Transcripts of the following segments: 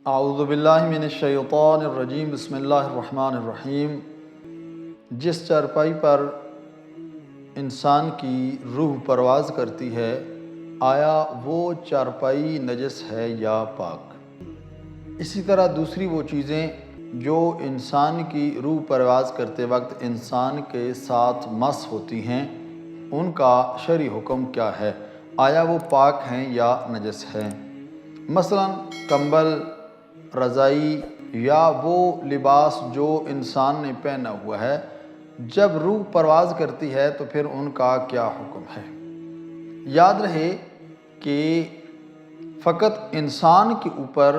اعوذ باللہ من الشیطان الرجیم بسم اللہ الرحمن الرحیم۔ جس چارپائی پر انسان کی روح پرواز کرتی ہے، آیا وہ چارپائی نجس ہے یا پاک؟ اسی طرح دوسری وہ چیزیں جو انسان کی روح پرواز کرتے وقت انسان کے ساتھ مس ہوتی ہیں، ان کا شرعی حکم کیا ہے؟ آیا وہ پاک ہیں یا نجس ہیں؟ مثلا کمبل، رضائی یا وہ لباس جو انسان نے پہنا ہوا ہے، جب روح پرواز کرتی ہے تو پھر ان کا کیا حکم ہے؟ یاد رہے کہ فقط انسان کے اوپر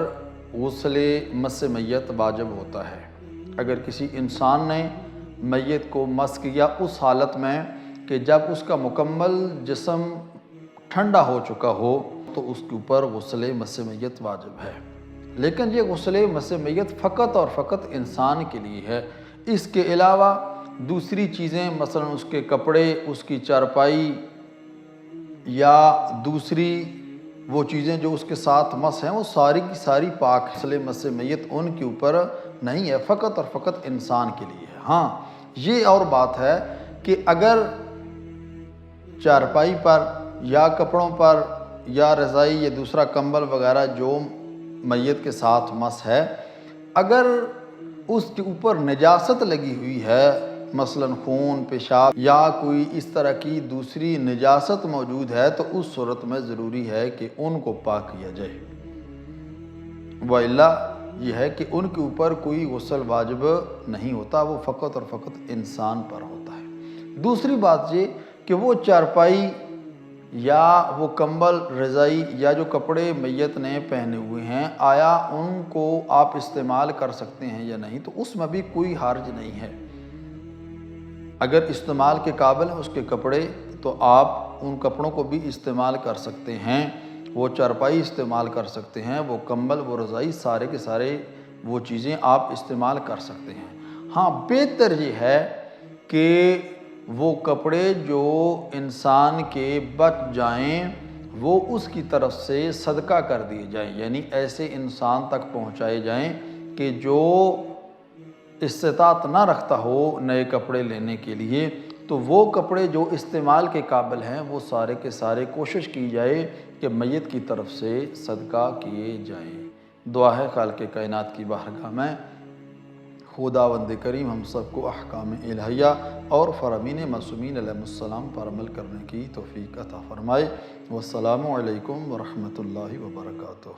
غسل مس میت واجب ہوتا ہے۔ اگر کسی انسان نے میت کو مس کیا اس حالت میں کہ جب اس کا مکمل جسم ٹھنڈا ہو چکا ہو تو اس کے اوپر غسل مس میت واجب ہے۔ لیکن یہ غسل مس میت فقط اور فقط انسان کے لیے ہے۔ اس کے علاوہ دوسری چیزیں، مثلا اس کے کپڑے، اس کی چارپائی یا دوسری وہ چیزیں جو اس کے ساتھ مس ہیں، وہ ساری کی ساری پاک ہیں۔ غسل مس میت ان کے اوپر نہیں ہے، فقط اور فقط انسان کے لیے ہے۔ ہاں، یہ اور بات ہے کہ اگر چارپائی پر یا کپڑوں پر یا رضائی یا دوسرا کمبل وغیرہ جو میت کے ساتھ مس ہے، اگر اس کے اوپر نجاست لگی ہوئی ہے، مثلا خون، پیشاب یا کوئی اس طرح کی دوسری نجاست موجود ہے، تو اس صورت میں ضروری ہے کہ ان کو پاک کیا جائے۔ وَإِلَّا یہ ہے کہ ان کے اوپر کوئی غسل واجب نہیں ہوتا، وہ فقط اور فقط انسان پر ہوتا ہے۔ دوسری بات یہ کہ وہ چارپائی یا وہ کمبل، رضائی یا جو کپڑے میت نے پہنے ہوئے ہیں، آیا ان کو آپ استعمال کر سکتے ہیں یا نہیں؟ تو اس میں بھی کوئی حرج نہیں ہے۔ اگر استعمال کے قابل ہیں اس کے کپڑے تو آپ ان کپڑوں کو بھی استعمال کر سکتے ہیں، وہ چارپائی استعمال کر سکتے ہیں، وہ کمبل، وہ رضائی، سارے کے سارے وہ چیزیں آپ استعمال کر سکتے ہیں۔ ہاں، بہتر یہ ہے کہ وہ کپڑے جو انسان کے بچ جائیں وہ اس کی طرف سے صدقہ کر دیے جائیں، یعنی ایسے انسان تک پہنچائے جائیں کہ جو استطاعت نہ رکھتا ہو نئے کپڑے لینے کے لیے، تو وہ کپڑے جو استعمال کے قابل ہیں وہ سارے کے سارے کوشش کی جائے کہ میت کی طرف سے صدقہ کیے جائیں۔ دعا ہے خالق کائنات کی بارگاہ میں خداوند کریم ہم سب کو احکام الہیہ اور فرامین معصومین علیہ السلام پر عمل کرنے کی توفیق عطا فرمائے۔ والسلام علیکم ورحمۃ اللہ وبرکاتہ۔